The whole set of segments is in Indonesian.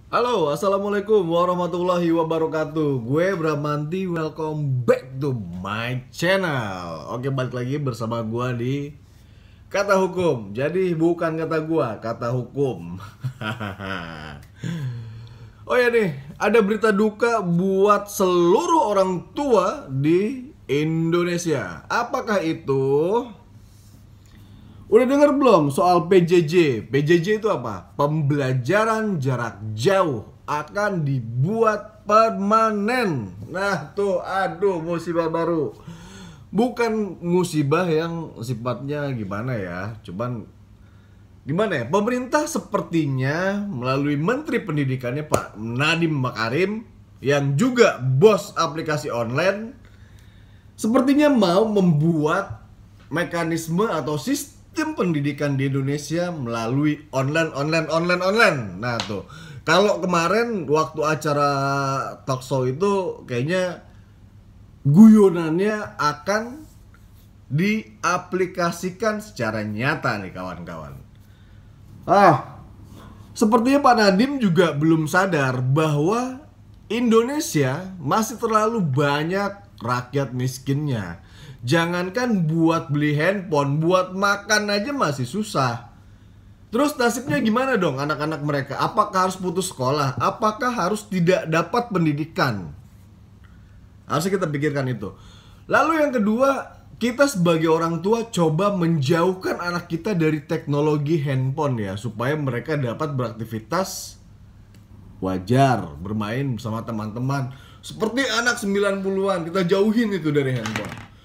Halo, assalamualaikum warahmatullahi wabarakatuh. Gue Bramanti, welcome back to my channel. Oke, balik lagi bersama gue di Kata Hukum. Jadi bukan kata gue, kata hukum. Oh ya nih, ada berita duka buat seluruh orang tua di Indonesia. Apakah itu? Udah denger belum soal PJJ? PJJ itu apa? Pembelajaran jarak jauh akan dibuat permanen. Nah tuh, aduh, musibah baru. Bukan musibah yang sifatnya gimana ya, cuman gimana ya, pemerintah sepertinya melalui Menteri Pendidikannya Pak Nadiem Makarim, yang juga bos aplikasi online, sepertinya mau membuat mekanisme atau sistem pendidikan di Indonesia melalui online. Nah tuh, kalau kemarin waktu acara talkshow itu kayaknya guyonannya akan diaplikasikan secara nyata nih kawan-kawan. Sepertinya Pak Nadiem juga belum sadar bahwa Indonesia masih terlalu banyak rakyat miskinnya. Jangankan buat beli handphone, buat makan aja masih susah. Terus nasibnya gimana dong anak-anak mereka? Apakah harus putus sekolah? Apakah harus tidak dapat pendidikan? Harusnya kita pikirkan itu. Lalu yang kedua, kita sebagai orang tua coba menjauhkan anak kita dari teknologi handphone ya, supaya mereka dapat beraktivitas wajar, bermain bersama teman-teman. Seperti anak 90-an, kita jauhin itu dari handphone.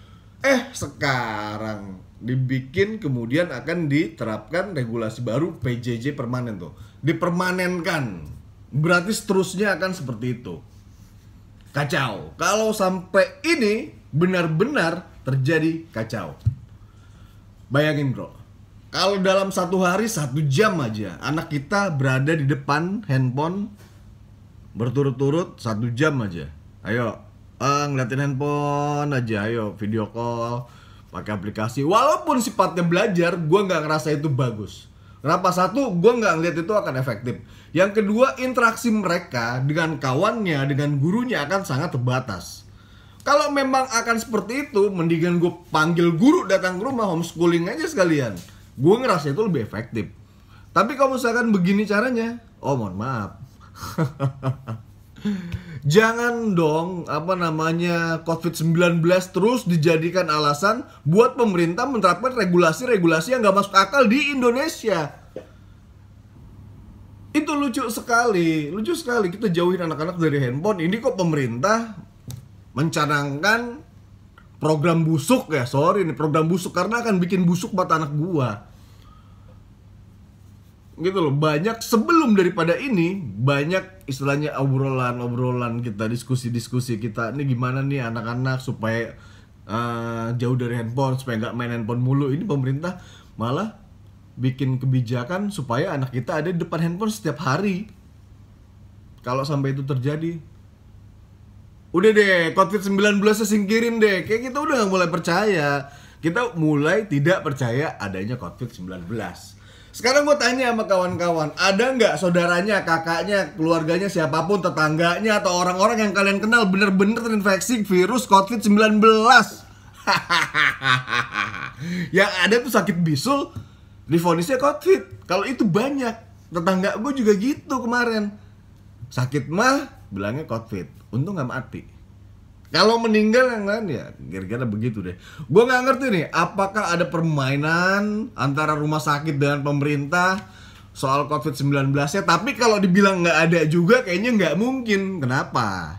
Sekarang dibikin, kemudian akan diterapkan regulasi baru PJJ permanen tuh. Dipermanenkan. Berarti seterusnya akan seperti itu. Kacau. Kalau sampai ini benar-benar terjadi kacau. Bayangin bro, kalau dalam satu hari 1 jam aja anak kita berada di depan handphone berturut-turut 1 jam aja. Ayo, ngeliatin handphone aja, ayo video call, pakai aplikasi. Walaupun sifatnya belajar, gue nggak ngerasa itu bagus. Kenapa? Satu, gue nggak ngeliat itu akan efektif. Yang kedua, interaksi mereka dengan kawannya, dengan gurunya akan sangat terbatas. Kalau memang akan seperti itu, mendingan gue panggil guru datang ke rumah, homeschooling aja sekalian. Gue ngerasa itu lebih efektif. Tapi kalau misalkan begini caranya, oh mohon maaf. Jangan dong COVID-19 terus dijadikan alasan buat pemerintah menerapkan regulasi-regulasi yang gak masuk akal di Indonesia. Itu lucu sekali kita jauhin anak-anak dari handphone. Ini kok pemerintah mencanangkan program busuk ya, program busuk karena akan bikin busuk buat anak gua. Gitu loh, banyak sebelum daripada ini, banyak istilahnya obrolan kita, diskusi kita, ini gimana nih anak-anak supaya jauh dari handphone, supaya nggak main handphone mulu. Ini pemerintah malah bikin kebijakan supaya anak kita ada di depan handphone setiap hari. Kalau sampai itu terjadi, udah deh, COVID-19 singkirin deh. Kayak kita udah gak mulai percaya. Kita mulai tidak percaya adanya COVID-19. Sekarang gue tanya sama kawan-kawan, ada nggak saudaranya, kakaknya, keluarganya, siapapun, tetangganya, atau orang-orang yang kalian kenal bener-bener terinfeksi virus COVID-19? Yang ada tuh sakit bisul, divonisnya COVID. Kalau itu banyak. Tetangga gue juga gitu kemarin. Sakit mah, bilangnya COVID. Untung gak mati. Kalau meninggal yang lain ya kira-kira begitu deh. Gue nggak ngerti nih, apakah ada permainan antara rumah sakit dengan pemerintah soal COVID-19-nya. Tapi kalau dibilang nggak ada juga kayaknya nggak mungkin. Kenapa?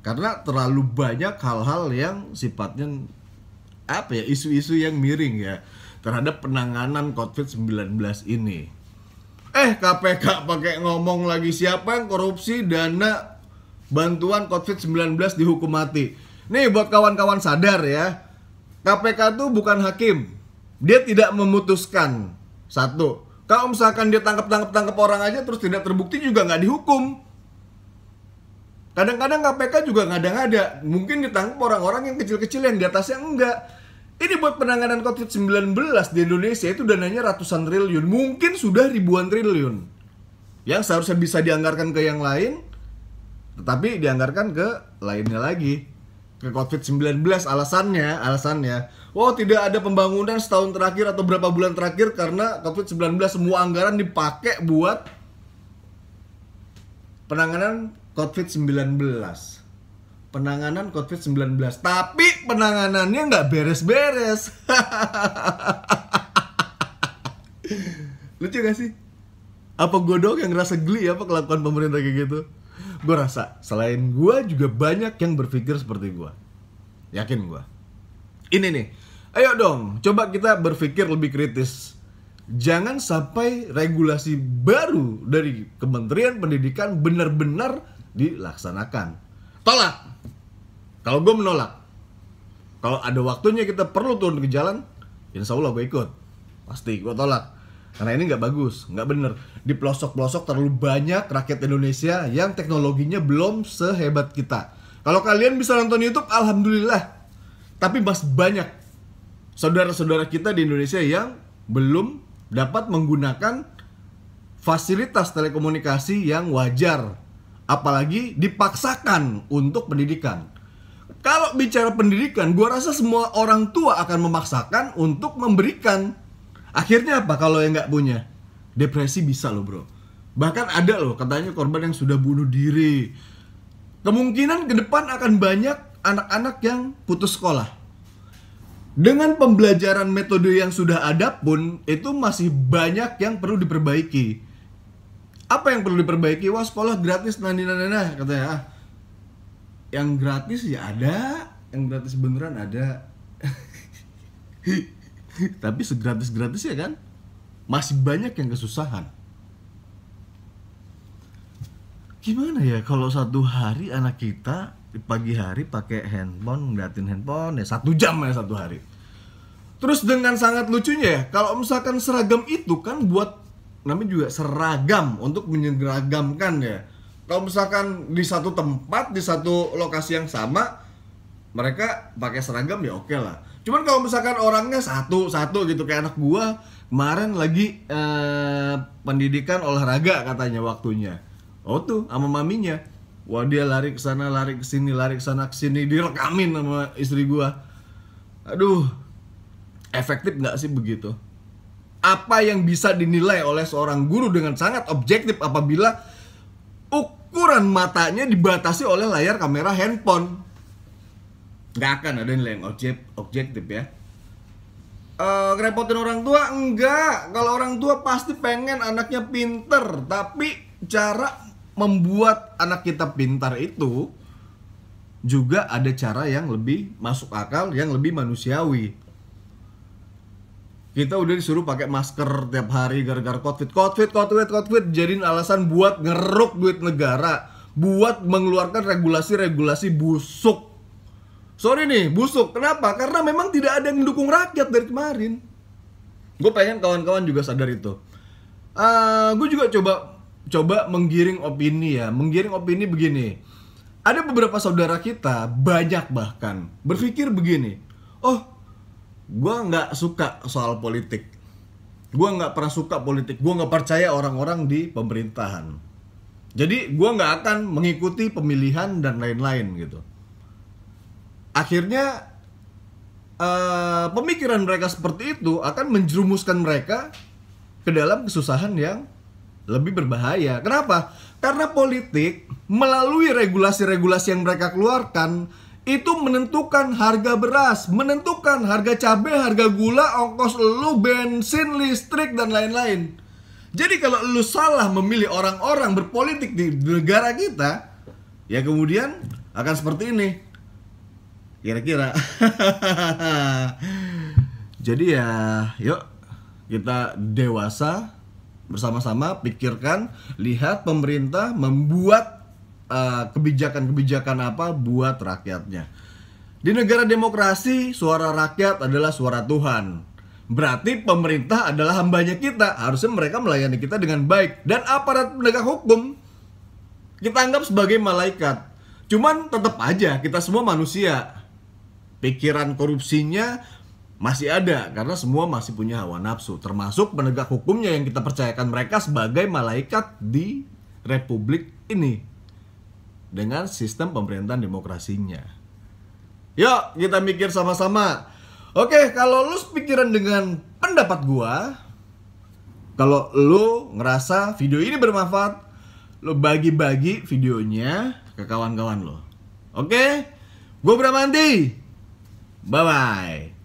Karena terlalu banyak hal-hal yang sifatnya isu-isu yang miring ya terhadap penanganan COVID-19 ini. KPK pakai ngomong lagi, siapa yang korupsi dana bantuan COVID-19 dihukum mati. Nih buat kawan-kawan sadar ya, KPK tuh bukan hakim. Dia tidak memutuskan. Satu, kalau misalkan dia tangkap orang aja terus tidak terbukti juga nggak dihukum. Kadang-kadang KPK juga ngada-ngada, mungkin ditangkap orang-orang yang kecil-kecil yang di atasnya enggak. Ini buat penanganan COVID-19 di Indonesia itu dananya ratusan triliun, mungkin sudah ribuan triliun. yang seharusnya bisa dianggarkan ke yang lain, tetapi dianggarkan ke lainnya lagi, ke COVID-19. Alasannya, wow, tidak ada pembangunan setahun terakhir atau berapa bulan terakhir karena COVID-19. Semua anggaran dipakai buat penanganan COVID-19. Penanganan COVID-19, tapi penanganannya nggak beres-beres. Lucu gak sih? Apa gue doang yang ngerasa geli apa kelakuan pemerintah kayak gitu? Gue rasa selain gue juga banyak yang berpikir seperti gue. Yakin gue. Ini nih, ayo dong, coba kita berpikir lebih kritis. Jangan sampai regulasi baru dari Kementerian Pendidikan benar-benar dilaksanakan. Tolak. Kalau gue menolak. Kalau ada waktunya kita perlu turun ke jalan, insya Allah gue ikut. Pasti gue tolak. Karena ini nggak bagus, nggak bener. Di pelosok-pelosok terlalu banyak rakyat Indonesia yang teknologinya belum sehebat kita. Kalau kalian bisa nonton YouTube, alhamdulillah. Tapi masih banyak saudara-saudara kita di Indonesia yang belum dapat menggunakan fasilitas telekomunikasi yang wajar. Apalagi dipaksakan untuk pendidikan. Kalau bicara pendidikan, gua rasa semua orang tua akan memaksakan untuk memberikan. Akhirnya apa kalau yang nggak punya? Depresi bisa loh bro. Bahkan ada loh katanya korban yang sudah bunuh diri. Kemungkinan ke depan akan banyak anak-anak yang putus sekolah. Dengan pembelajaran metode yang sudah ada pun, itu masih banyak yang perlu diperbaiki. Apa yang perlu diperbaiki? Wah, sekolah gratis nana katanya. Yang gratis ya ada, yang gratis beneran ada. Tapi segratis-gratis ya kan, masih banyak yang kesusahan. Gimana ya kalau satu hari anak kita di pagi hari pakai handphone, ngeliatin handphone ya 1 jam ya satu hari. Terus dengan sangat lucunya ya, kalau misalkan seragam itu kan buat, namanya juga seragam untuk menyeragamkan ya. Kalau misalkan di satu tempat, di satu lokasi yang sama, mereka pakai seragam ya oke lah. Cuman kalau misalkan orangnya satu-satu gitu, kayak anak gua kemarin lagi pendidikan olahraga katanya waktunya. Oh tuh sama maminya. Wah, dia lari ke sana, lari ke sini, lari ke sana ke sini, direkamin sama istri gua. Aduh. Efektif nggak sih begitu? Apa yang bisa dinilai oleh seorang guru dengan sangat objektif apabila ukuran matanya dibatasi oleh layar kamera handphone? Nggak akan ada nilai yang objektif ya. Ngerepotin orang tua? Enggak. Kalau orang tua pasti pengen anaknya pinter. Tapi cara membuat anak kita pintar itu juga ada cara yang lebih masuk akal, yang lebih manusiawi. Kita udah disuruh pakai masker tiap hari gara-gara COVID. Jadiin alasan buat ngeruk duit negara, buat mengeluarkan regulasi-regulasi busuk. Sorry nih, busuk. Kenapa? Karena memang tidak ada yang mendukung rakyat dari kemarin. Gue pengen kawan-kawan juga sadar itu. Gue juga coba menggiring opini ya. Menggiring opini begini. Ada beberapa saudara kita, banyak bahkan, berpikir begini. Oh, gue nggak suka soal politik. Gue nggak pernah suka politik. Gue nggak percaya orang-orang di pemerintahan. Jadi gue nggak akan mengikuti pemilihan dan lain-lain gitu. Akhirnya pemikiran mereka seperti itu akan menjerumuskan mereka ke dalam kesusahan yang lebih berbahaya. Kenapa? Karena politik melalui regulasi-regulasi yang mereka keluarkan itu menentukan harga beras, menentukan harga cabai, harga gula, ongkos lu, bensin, listrik, dan lain-lain. Jadi kalau lu salah memilih orang-orang berpolitik di negara kita, ya kemudian akan seperti ini. Kira-kira. Jadi ya, yuk kita dewasa bersama-sama, pikirkan, lihat pemerintah membuat kebijakan-kebijakan apa buat rakyatnya. Di negara demokrasi, suara rakyat adalah suara Tuhan. Berarti pemerintah adalah hambanya kita. Harusnya mereka melayani kita dengan baik. Dan aparat penegak hukum kita anggap sebagai malaikat. Cuman tetap aja kita semua manusia. Pikiran korupsinya masih ada karena semua masih punya hawa nafsu, termasuk penegak hukumnya yang kita percayakan mereka sebagai malaikat di republik ini dengan sistem pemerintahan demokrasinya. Yuk kita mikir sama-sama. Oke, kalau lu sepikiran dengan pendapat gua, kalau lu ngerasa video ini bermanfaat, lu bagi-bagi videonya ke kawan-kawan lo. Oke? Gua Bramanti. Bye-bye.